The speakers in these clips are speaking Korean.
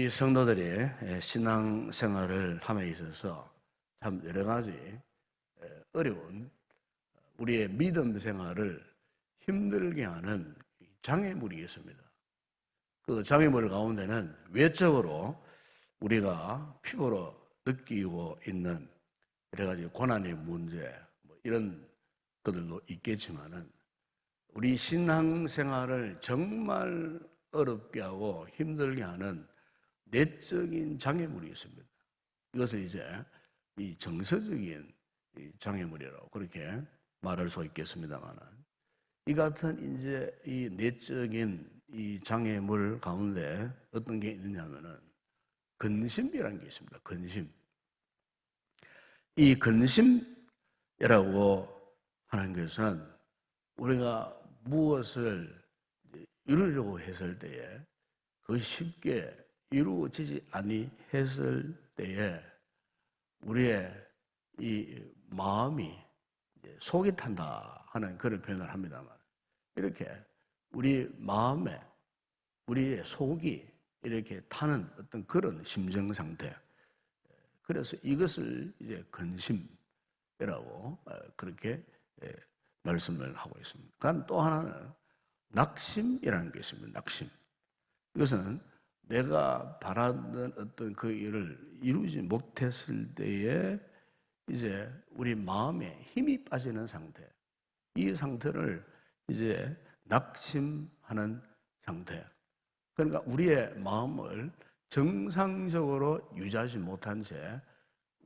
우리 성도들이 신앙생활을 함에 있어서 참 여러 가지 어려운 우리의 믿음 생활을 힘들게 하는 장애물이 있습니다. 그 장애물 가운데는 외적으로 우리가 피부로 느끼고 있는 여러 가지 고난의 문제 이런 것들도 있겠지만은 우리 신앙생활을 정말 어렵게 하고 힘들게 하는 내적인 장애물이 있습니다. 이것을 이제 이 정서적인 장애물이라고 그렇게 말할 수 있겠습니다만은 이 같은 이제 이 내적인 이 장애물 가운데 어떤 게 있느냐면은 근심이라는 게 있습니다. 근심. 이 근심이라고 하는 것은 우리가 무엇을 이루려고 했을 때에 그 쉽게 이루어지지 아니했을 때에 우리의 이 마음이 속이 탄다 하는 그런 표현을 합니다만 이렇게 우리 마음에 우리의 속이 이렇게 타는 어떤 그런 심정 상태. 그래서 이것을 이제 근심이라고 그렇게 말씀을 하고 있습니다. 그다음 또 하나는 낙심이라는 게 있습니다. 낙심. 이것은 내가 바라던 어떤 그 일을 이루지 못했을 때에 이제 우리 마음에 힘이 빠지는 상태. 이 상태를 이제 낙심하는 상태. 그러니까 우리의 마음을 정상적으로 유지하지 못한 채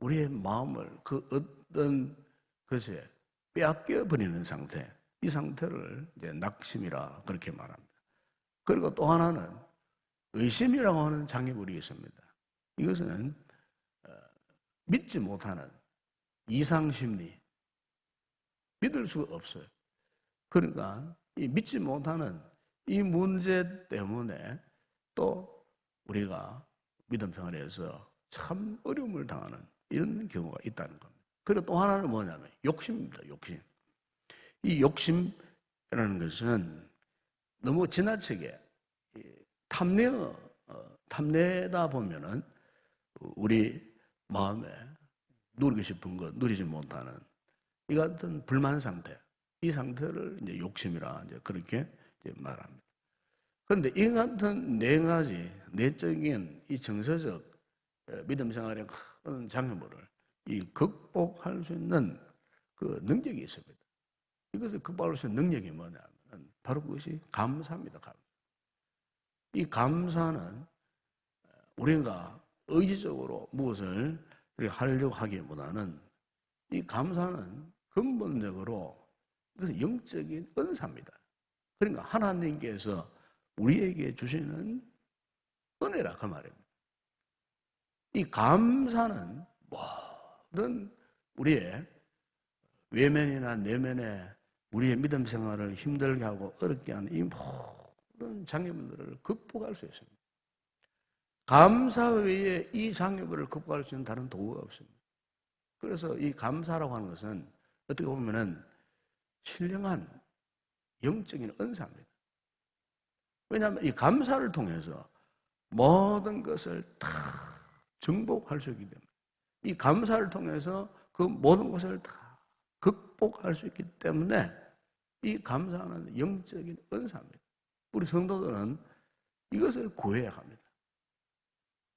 우리의 마음을 그 어떤 것에 빼앗겨 버리는 상태. 이 상태를 이제 낙심이라 그렇게 말합니다. 그리고 또 하나는 의심이라고 하는 장애물이 있습니다. 이것은 믿지 못하는 이상심리, 믿을 수가 없어요. 그러니까 이 믿지 못하는 이 문제 때문에 또 우리가 믿음 생활에서 참 어려움을 당하는 이런 경우가 있다는 겁니다. 그리고 또 하나는 뭐냐면 욕심입니다. 욕심. 이 욕심이라는 것은 너무 지나치게 탐내다 보면은 우리 마음에 누리고 싶은 것 누리지 못하는 이 같은 불만 상태, 이 상태를 이제 욕심이라 이제 그렇게 이제 말합니다. 그런데 이 같은 네 가지 내적인 이 정서적 믿음 생활의 큰 장애물을 이 극복할 수 있는 그 능력이 있습니다. 이것을 극복할 수 있는 능력이 뭐냐면 바로 그것이 감사입니다. 감사. 이 감사는 우리가 의지적으로 무엇을 하려고 하기보다는 이 감사는 근본적으로 이것은 영적인 은사입니다. 그러니까 하나님께서 우리에게 주시는 은혜라 그 말입니다. 이 감사는 모든 우리의 외면이나 내면에 우리의 믿음 생활을 힘들게 하고 어렵게 하는 이 모든 장애물들을 극복할 수 있습니다. 감사 외에 이 장애물을 극복할 수 있는 다른 도구가 없습니다. 그래서 이 감사라고 하는 것은 어떻게 보면은 신령한 영적인 은사입니다. 왜냐하면 이 감사를 통해서 모든 것을 다 정복할 수 있기 때문에 이 감사를 통해서 그 모든 것을 다 극복할 수 있기 때문에 이 감사는 영적인 은사입니다. 우리 성도들은 이것을 구해야 합니다.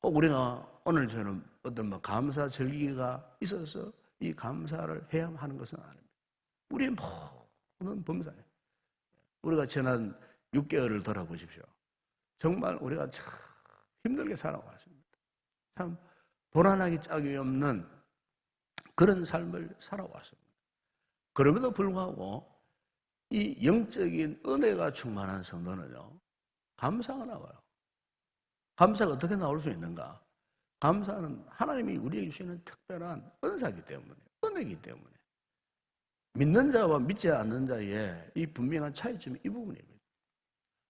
꼭 우리가 오늘처럼 어떤 감사 절기가 있어서 이 감사를 해야 하는 것은 아닙니다. 우리의 모든 범사에 우리가 지난 6개월을 돌아보십시오. 정말 우리가 참 힘들게 살아왔습니다. 참 도란하기 짝이 없는 그런 삶을 살아왔습니다. 그럼에도 불구하고 이 영적인 은혜가 충만한 성도는요, 감사가 나와요. 감사가 어떻게 나올 수 있는가? 감사는 하나님이 우리에게 주시는 특별한 은사이기 때문에, 은혜이기 때문에 믿는 자와 믿지 않는 자의 이 분명한 차이점이 이 부분입니다.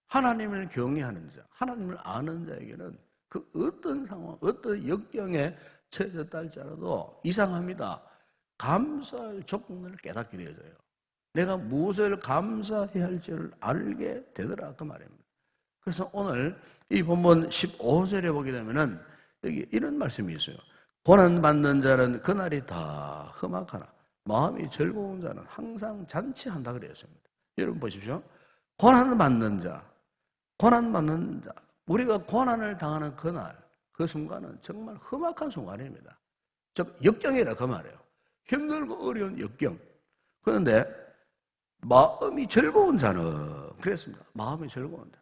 하나님을 경외하는 자, 하나님을 아는 자에게는 그 어떤 상황, 어떤 역경에 처해졌다 할지라도 이상합니다. 감사할 조건을 깨닫게 되어져요. 내가 무엇을 감사해야 할지를 알게 되더라 그 말입니다. 그래서 오늘 이 본문 15절에 보게 되면은 여기 이런 말씀이 있어요. 고난받는 자는 그날이 다 험악하나 마음이 즐거운 자는 항상 잔치한다 그랬습니다. 여러분 보십시오. 고난받는 자, 고난받는 자, 우리가 고난을 당하는 그날, 그 순간은 정말 험악한 순간입니다. 즉 역경이라 그 말이에요. 힘들고 어려운 역경. 그런데 마음이 즐거운 자는 그랬습니다. 마음이 즐거운 자.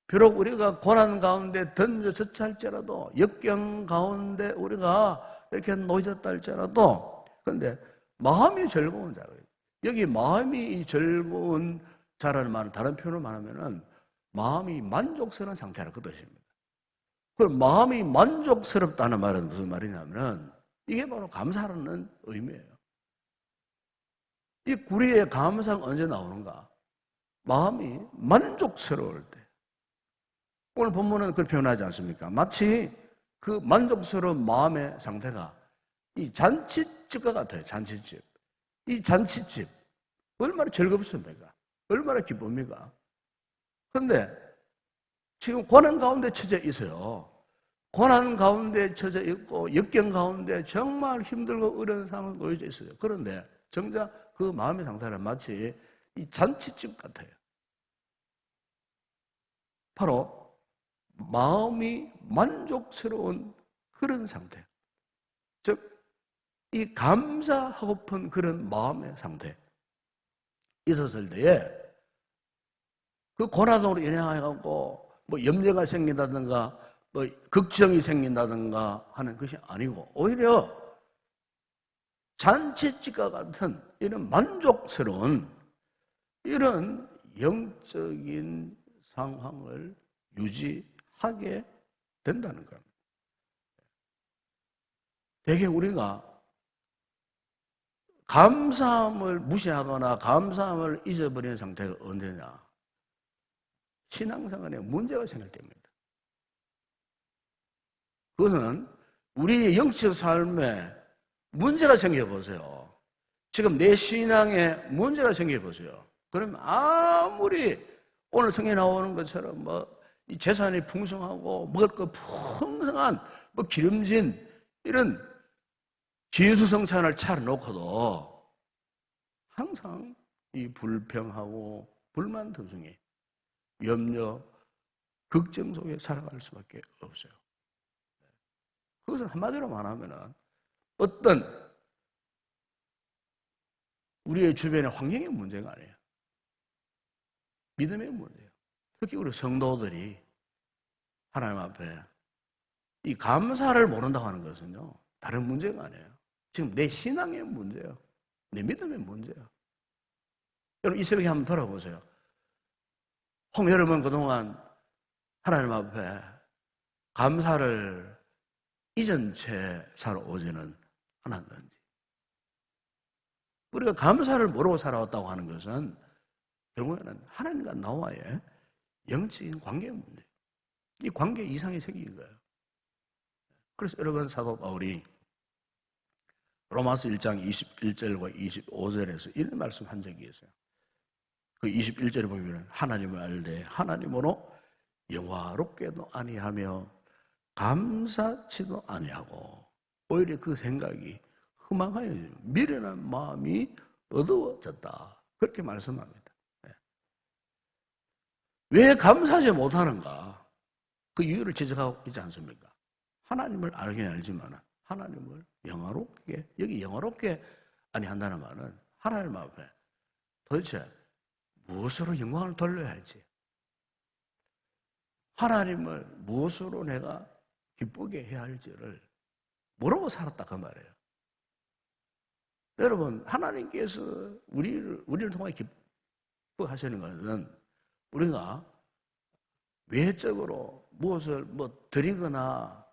비록 우리가 고난 가운데 던져졌다 할지라도 역경 가운데 우리가 이렇게 놓여졌다 할지라도 그런데 마음이 즐거운 자. 여기 마음이 즐거운 자라는 말은 다른 표현으로 말하면은 마음이 만족스러운 상태라 그 뜻입니다. 그럼 마음이 만족스럽다는 말은 무슨 말이냐면 이게 바로 감사라는 의미예요. 이 구리의 감사가 언제 나오는가? 마음이 만족스러울 때. 오늘 본문은 그렇게 표현하지 않습니까? 마치 그 만족스러운 마음의 상태가 이 잔치집과 같아요. 잔치집. 이 잔치집 얼마나 즐겁습니까? 얼마나 기쁩니까? 그런데 지금 고난 가운데 처져 있어요. 고난 가운데 처져 있고 역경 가운데 정말 힘들고 어려운 상황에 놓여져 있어요. 그런데 정작 그 마음의 상태는 마치 이 잔치집 같아요. 바로 마음이 만족스러운 그런 상태. 즉 이 감사하고픈 그런 마음의 상태 있었을 때에 그 고난으로 인해가지고 뭐 염려가 생긴다든가 뭐 걱정이 생긴다든가 하는 것이 아니고 오히려 잔치집과 같은 이런 만족스러운 이런 영적인 상황을 유지하게 된다는 겁니다. 되게 우리가 감사함을 무시하거나 감사함을 잊어버리는 상태가 언제냐? 신앙생활에 문제가 생길 때입니다. 그것은 우리의 영적 삶에 문제가 생겨보세요. 지금 내 신앙에 문제가 생겨보세요. 그러면 아무리 오늘 성경에 나오는 것처럼 이 재산이 풍성하고 먹을 거 풍성한 기름진 이런 진수성찬을 차려놓고도 항상 이 불평하고 불만투성이 염려, 걱정 속에 살아갈 수밖에 없어요. 그것은 한마디로 말하면 어떤 우리의 주변의 환경의 문제가 아니에요. 믿음의 문제예요. 특히 우리 성도들이 하나님 앞에 이 감사를 모른다고 하는 것은요, 다른 문제가 아니에요. 지금 내 신앙의 문제예요. 내 믿음의 문제예요. 여러분 이 새벽에 한번 돌아보세요. 혹 여러분 그동안 하나님 앞에 감사를 잊은 채 살아오지는 않았는지. 우리가 감사를 모르고 살아왔다고 하는 것은 결국에는 하나님과 나와의 영적인 관계의 문제예요. 이 관계 이상이 생긴 거예요. 그래서 여러분 사도 바울이 로마서 1장 21절과 25절에서 이런 말씀한 적이 있어요. 그 21절에 보면 하나님을 알되 하나님으로 영화롭게도 아니하며 감사치도 아니하고 오히려 그 생각이 허망하여 미련한 마음이 어두워졌다. 그렇게 말씀합니다. 왜 감사하지 못하는가? 그 이유를 지적하고 있지 않습니까? 하나님을 알긴 알지만 하나님을 영화롭게, 여기 영화롭게 아니한다는 말은 하나님 앞에 도대체 무엇으로 영광을 돌려야 할지, 하나님을 무엇으로 내가 기쁘게 해야 할지를 모르고 살았다 그 말이에요. 여러분 하나님께서 우리를 통해 기뻐하시는 것은 우리가 외적으로 무엇을 드리거나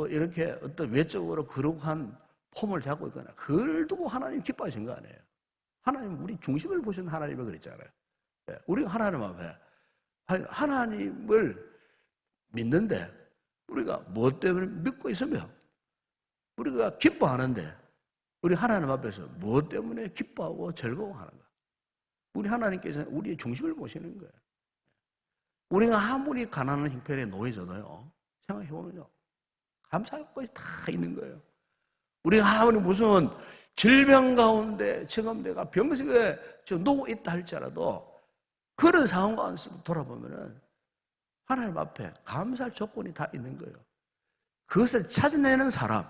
이렇게 어떤 외적으로 거룩한 폼을 잡고 있거나 그걸 두고 하나님 기뻐하신 거 아니에요. 하나님 우리 중심을 보신 하나님을 그랬잖아요. 우리가 하나님 앞에 하나님을 믿는데 우리가 무엇 때문에 믿고 있으며 우리가 기뻐하는데 우리 하나님 앞에서 무엇 때문에 기뻐하고 즐거워하는가? 우리 하나님께서는 우리의 중심을 보시는 거예요. 우리가 아무리 가난한 형편에 놓여져도요, 생각해보면요, 감사할 것이 다 있는 거예요. 우리가 아무리 무슨 질병 가운데 지금 내가 병석에 누워 있다 할지라도 그런 상황 가운데서 돌아보면은 하나님 앞에 감사할 조건이 다 있는 거예요. 그것을 찾아내는 사람,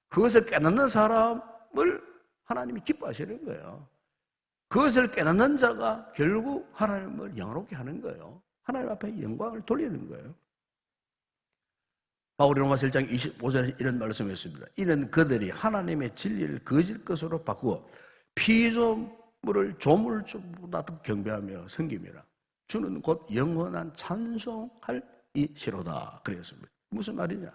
그것을 깨닫는 사람을 하나님이 기뻐하시는 거예요. 그것을 깨닫는 자가 결국 하나님을 영화롭게 하는 거예요. 하나님 앞에 영광을 돌리는 거예요. 바울이 로마서 1장 25절에 이런 말씀을 했습니다. 이는 그들이 하나님의 진리를 거짓 것으로 바꾸어 피조물을 조물주보다 더 경배하며 섬김이라. 주는 곧 영원한 찬송할 이시로다. 그랬습니다. 무슨 말이냐?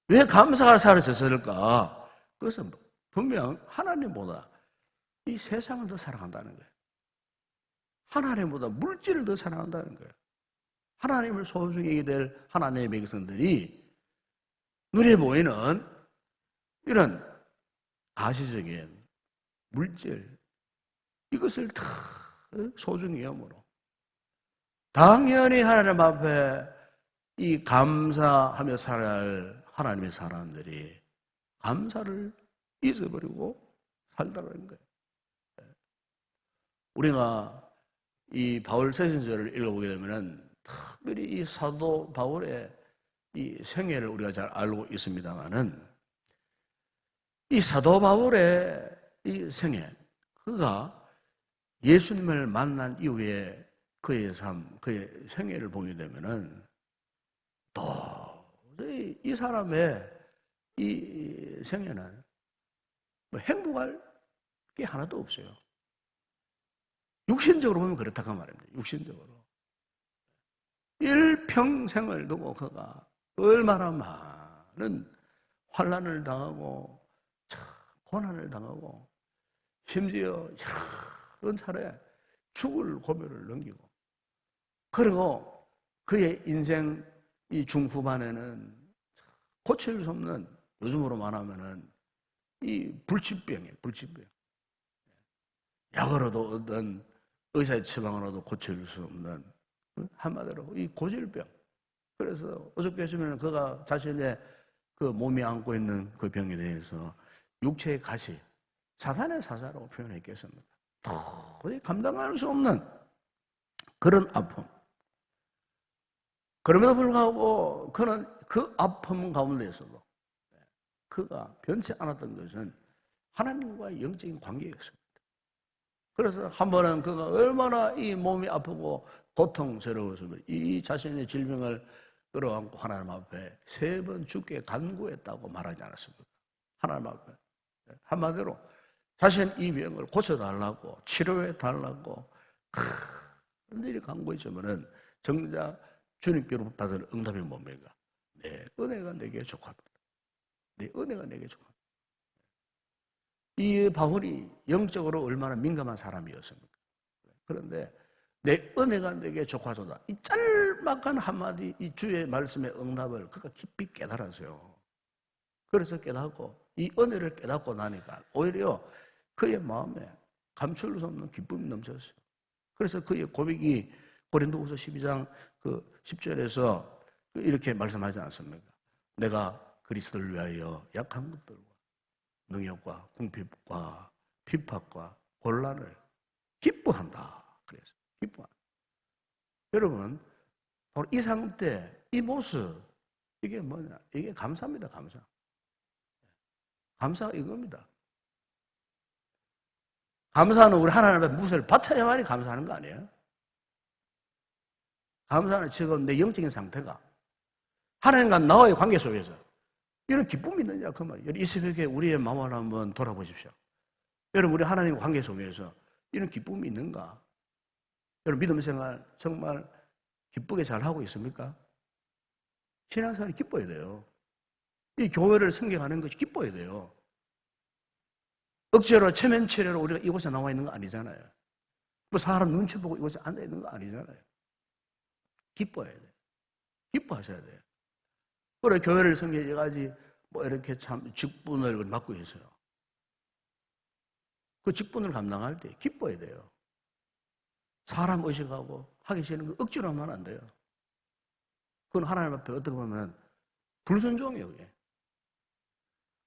왜 감사가 사라졌을까? 그것은 분명 하나님보다 이 세상을 더 사랑한다는 거예요. 하나님보다 물질을 더 사랑한다는 거예요. 하나님을 소중히 여기게 될 하나님의 백성들이 눈에 보이는 이런 가시적인 물질, 이것을 다 소중히 여므로 당연히 하나님 앞에 이 감사하며 살아야 할 하나님의 사람들이 감사를 잊어버리고 살다라는 거예요. 우리가 이 바울 서신서를 읽어보게 되면은 특별히 이 사도 바울의 이 생애를 우리가 잘 알고 있습니다만은 이 사도 바울의 이 생애, 그가 예수님을 만난 이후에 그의 삶, 그의 생애를 보게 되면은 도저히 이 사람의 이 생애는 뭐 행복할 게 하나도 없어요. 육신적으로 보면 그렇다고 말입니다. 육신적으로. 일평생을 두고 그가 얼마나 많은 환난을 당하고 고난을 당하고 심지어 여러 차례 죽을 고비를 넘기고, 그리고 그의 인생 이 중후반에는 고칠 수 없는, 요즘으로 말하면은 이 불치병이에요. 불치병. 약으로도 어떤 의사의 처방으로도 고칠 수 없는, 한마디로 이 고질병. 그래서 어저께 하시면 그가 자신의 그 몸이 안고 있는 그 병에 대해서 육체의 가시, 사탄의 사자라고 표현했겠습니다. 도저히 감당할 수 없는 그런 아픔. 그럼에도 불구하고 그는 그 아픔 가운데에서도 그가 변치 않았던 것은 하나님과의 영적인 관계였습니다. 그래서 한 번은 그가 얼마나 이 몸이 아프고 고통스러워서 이 자신의 질병을 끌어안고 하나님 앞에 3번 죽게 간구했다고 말하지 않았습니까? 하나님 앞에. 한마디로 자신 이 병을 고쳐달라고, 치료해달라고 큰 일이 간구했지만은 정작 주님께로 받을 응답이 뭡니까? 내 은혜가 내게 족합니다. 내 은혜가 내게 족합니다. 이 바울이 영적으로 얼마나 민감한 사람이었습니까? 그런데 내 은혜가 내게 족하도다. 이 짤막한 한마디 이 주의 말씀의 응답을 그가 깊이 깨달았어요. 그래서 깨닫고 이 은혜를 깨닫고 나니까 오히려 그의 마음에 감출 수 없는 기쁨이 넘쳤어요. 그래서 그의 고백이 고린도후서 12장 그 10절에서 이렇게 말씀하지 않습니까? 내가 그리스도를 위하여 약한 것들과 능력과 궁핍과 핍박과 곤란을 기뻐한다. 그래서 기뻐한다. 여러분, 바로 이 상태, 이 모습, 이게 뭐냐? 이게 감사입니다. 감사. 감사가 이겁니다. 감사는 우리 하나님 앞에 무엇을 바쳐야만이 감사하는 거 아니에요? 감사는 지금 내 영적인 상태가 하나님과 나와의 관계 속에서 이런 기쁨이 있느냐 그 말이에요. 이 새벽에 우리의 마음을 한번 돌아보십시오. 여러분, 우리 하나님과 관계 속에서 이런 기쁨이 있는가? 여러분, 믿음 생활 정말 기쁘게 잘하고 있습니까? 신앙생활이 기뻐야 돼요. 이 교회를 섬겨가는 것이 기뻐야 돼요. 억지로 체면체례로 우리가 이곳에 나와 있는 거 아니잖아요. 뭐 사람 눈치 보고 이곳에 앉아 있는 거 아니잖아요. 기뻐야 돼요. 기뻐하셔야 돼요. 그래, 교회를 섬겨야지 뭐 이렇게 참 직분을 맡고 있어요. 그 직분을 감당할 때 기뻐야 돼요. 사람 의식하고 하기 싫은 거 억지로 하면 안 돼요. 그건 하나님 앞에 어떻게 보면 불순종이에요. 그게.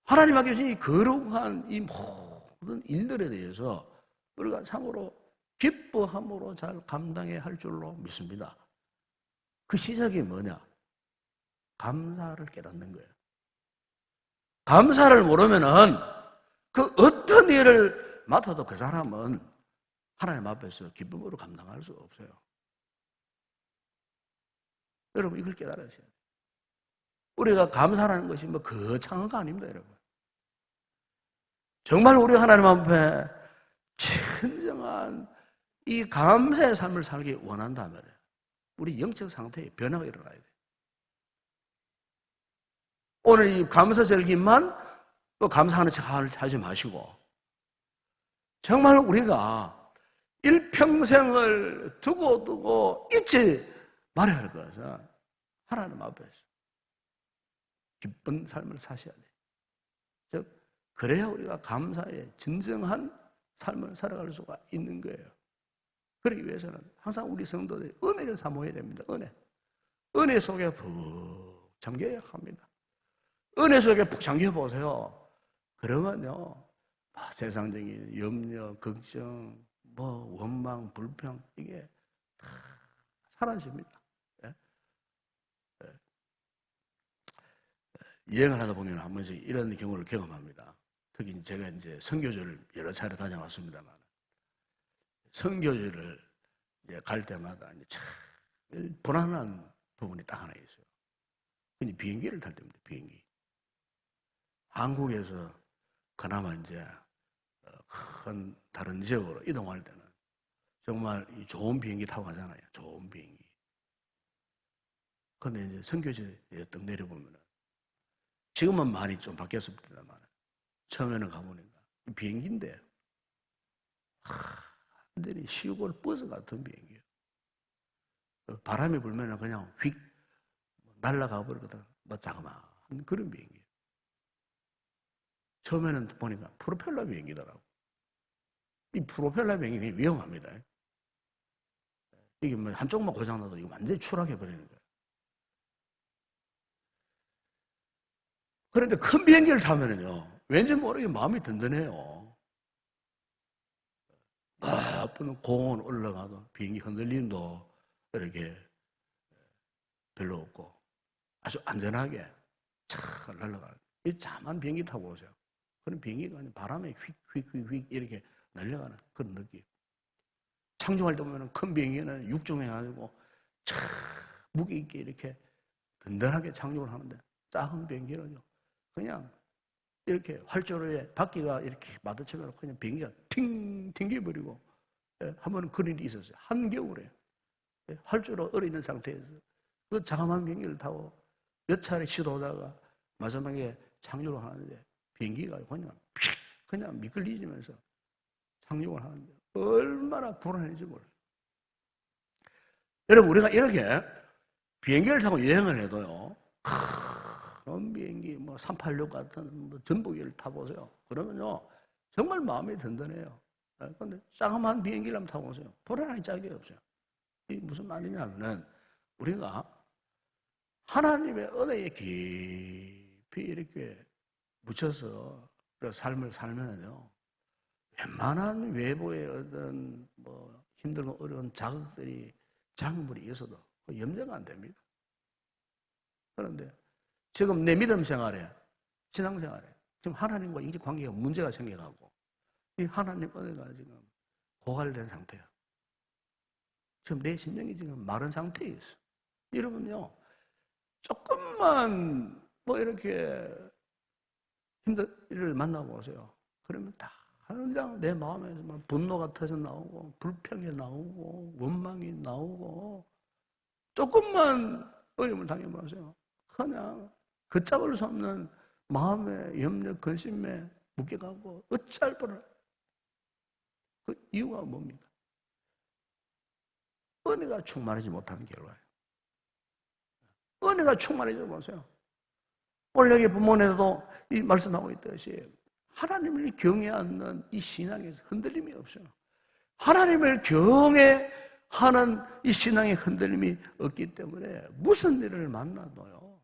하나님 앞에 주신 이 거룩한 이 모든 일들에 대해서 우리가 참으로 기뻐함으로 잘 감당해야 할 줄로 믿습니다. 그 시작이 뭐냐? 감사를 깨닫는 거예요. 감사를 모르면은 그 어떤 일을 맡아도 그 사람은 하나님 앞에서 기쁨으로 감당할 수가 없어요. 여러분 이걸 깨달으셔야 돼요. 우리가 감사라는 것이 뭐 거창한 거 아닙니다, 여러분. 정말 우리 하나님 앞에 진정한 이 감사의 삶을 살기 원한다면 우리 영적 상태에 변화가 일어나야 돼요. 오늘 이 감사절기만 또 감사하는 척 하지 마시고 정말 우리가 일평생을 두고 잊지 말아야 할 것은 하나님 앞에서 기쁜 삶을 사셔야 돼요. 즉 그래야 우리가 감사의 진정한 삶을 살아갈 수가 있는 거예요. 그러기 위해서는 항상 우리 성도들이 은혜를 사모해야 됩니다. 은혜 속에 푹 잠겨야 합니다. 은혜 속에 푹 잠겨보세요. 그러면요 세상적인 염려, 걱정, 원망, 불평 이게 다 사라집니다. 여행을 하다 보면 한 번씩 이런 경우를 경험합니다. 특히 제가 이제 선교지를 여러 차례 다녀왔습니다만 선교지를 이제 갈 때마다 이제 참 불안한 부분이 딱 하나 있어요. 그냥 비행기를 탈 때입니다. 비행기. 한국에서 그나마 이제 큰 다른 지역으로 이동할 때는 정말 좋은 비행기 타고 가잖아요. 좋은 비행기. 그런데 이제 선교지에 딱 내려보면은 지금은 많이 좀 바뀌었습니다만 처음에는 가보니까 비행기인데 완전히 시골 버스 같은 비행기예요. 바람이 불면 그냥 휙 날아가 버리거든. 자그마한 그런 비행기예요. 처음에는 보니까 프로펠러 비행기더라고. 이 프로펠러 비행기 위험합니다. 이게 뭐 한쪽만 고장나도 이거 완전히 추락해 버리는 거예요. 그런데 큰 비행기를 타면은요, 왠지 모르게 마음이 든든해요. 나쁜 공원 올라가도 비행기 흔들림도 이렇게 별로 없고 아주 안전하게 잘 날아가요. 이 자만 비행기 타고 오세요. 그런 비행기가 바람에 휙휙휙 이렇게 날려가는 그런 느낌. 창조할 때 보면 큰 비행기는 육중해가지고 참 무게 있게 이렇게 든든하게 창조를 하는데 작은 비행기는요 그냥 이렇게 활주로에 바퀴가 이렇게 마주치면 그냥 비행기가 팅 튕겨버리고 한 번은 그런 일이 있었어요. 한겨울에 활주로 얼어 있는 상태에서 그 자그마한 비행기를 타고 몇 차례 시도하다가 마지막에 착륙을 하는데 비행기가 그냥 미끌리지면서 착륙을 하는데 얼마나 불안한지 몰라요. 여러분 우리가 이렇게 비행기를 타고 여행을 해도요 큰 비행기 386 같은 전복기를 타보세요. 그러면요 정말 마음이 든든해요. 그런데 작은 비행기를 한번 타보세요. 불안할 짝이 없어요. 이게 무슨 말이냐면은 우리가 하나님의 은혜에 깊이 이렇게 묻혀서 삶을 살면은요 웬만한 외부의 어떤 힘들고 어려운 자극들이 장물이 있어도 염려가 안 됩니다. 그런데 지금 내 믿음 생활에 신앙생활에 지금 하나님과 인격 관계가 문제가 생겨가고 이 하나님 은혜가 지금 고갈된 상태야. 지금 내 심령이 지금 마른 상태에 있어. 여러분요 조금만 이렇게 힘든 일을 만나보세요. 그러면 다 항상 내 마음에서 분노가 터져 나오고 불평이 나오고 원망이 나오고 조금만 어려움을 당해보세요. 그냥 걷잡을 수 없는 마음의 염려, 근심에 묶여가고 어찌할 뻔을 그 이유가 뭡니까? 은혜가 충만하지 못하는 결과예요. 은혜가 충만해져 보세요. 오늘 여기 본문에도 이 말씀하고 있듯이 하나님을 경외하는 이 신앙에서 흔들림이 없어요. 하나님을 경외 하는 이 신앙의 흔들림이 없기 때문에 무슨 일을 만나도요,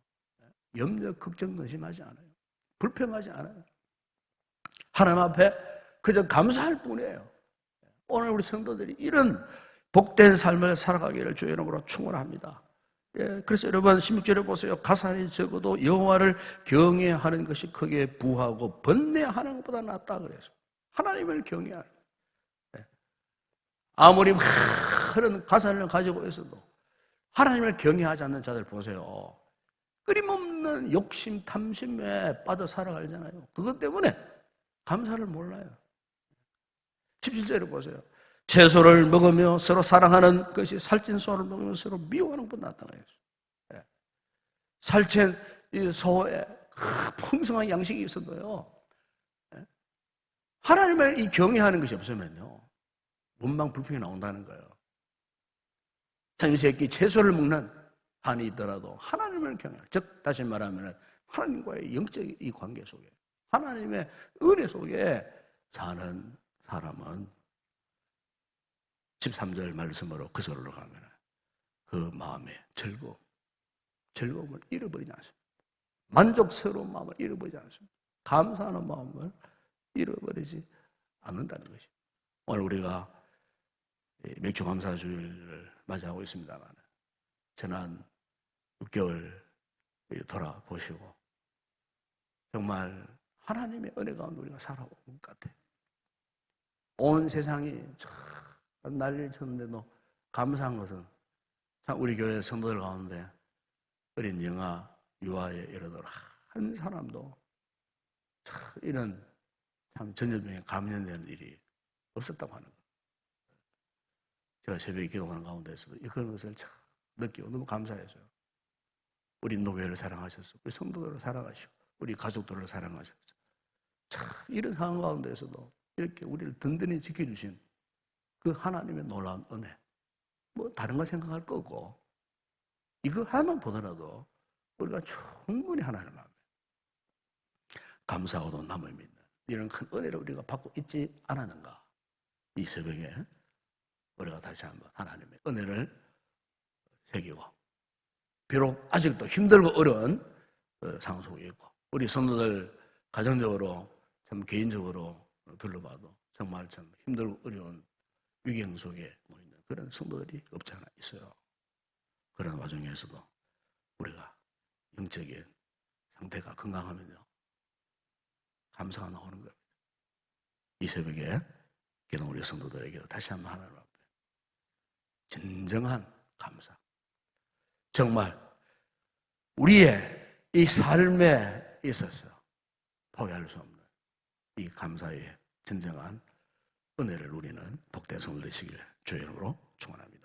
염려, 걱정, 근심하지 않아요. 불평하지 않아요. 하나님 앞에 그저 감사할 뿐이에요. 오늘 우리 성도들이 이런 복된 삶을 살아가기를 주의 이름으로 축원합니다. 예, 그래서 여러분 16절에 보세요. 가산이 적어도 여호와를 경외하는 것이 크게 부하고 번뇌하는 것보다 낫다 그래서 하나님을 경외하는. 예. 아무리 많은 가산을 가지고 있어도 하나님을 경외하지 않는 자들 보세요. 끊임없는 욕심, 탐심에 빠져 살아가잖아요. 그것 때문에 감사를 몰라요. 17절에 보세요. 채소를 먹으며 서로 사랑하는 것이 살찐 소를 먹으며 서로 미워하는 것보다 낫다 그랬어요. 살찐 이 소에 풍성한 양식이 있어도요, 하나님을 이 경외하는 것이 없으면요, 원망 불평이 나온다는 거예요. 생새끼 채소를 먹는 한이 있더라도 하나님을 경외하는, 즉 다시 말하면 하나님과의 영적 이 관계 속에, 하나님의 은혜 속에 사는 사람은 13절 말씀으로 그 절로 가면 그 마음의 즐거움을 잃어버리지 않습니다. 만족스러운 마음을 잃어버리지 않습니다. 감사하는 마음을 잃어버리지 않는다는 것이죠. 오늘 우리가 맥주 감사주일을 맞이하고 있습니다만 지난 6개월 돌아보시고 정말 하나님의 은혜 가운데 우리가 살아온 것 같아요. 온 세상이 난리를 쳤는데도 감사한 것은 참 우리 교회 성도들 가운데 어린 영아, 유아에 이르도록 한 사람도 참 이런 참 전염병에 감염되는 일이 없었다고 하는 거예요. 제가 새벽에 기도하는 가운데서도 그런 것을 참 느끼고 너무 감사해서요. 우리 노교회를 사랑하셔서 우리 성도들을 사랑하시고 우리 가족들을 사랑하셔서 참 이런 상황 가운데서도 이렇게 우리를 든든히 지켜주신 그 하나님의 놀라운 은혜, 뭐 다른 거 생각할 거고 이거 하나만 보더라도 우리가 충분히 하나님 앞에 감사하고도 남을 믿는 이런 큰 은혜를 우리가 받고 있지 않았는가. 이 새벽에 우리가 다시 한번 하나님의 은혜를 새기고, 비록 아직도 힘들고 어려운 상황 속에 있고 우리 성도들 가정적으로 참 개인적으로 둘러봐도 정말 참 힘들고 어려운 위경 속에 모이는 그런 성도들이 없지 않아 있어요. 그런 와중에서도 우리가 영적인 상태가 건강하면요, 감사가 나오는 겁니다. 이 새벽에 기도 우리 성도들에게 다시 한번 하나님 앞에 진정한 감사, 정말 우리의 이 삶에 있어서 포기할 수 없는 이 감사의 진정한 은혜를 누리는 복된 성도 되시길 주의 이름으로 축원합니다.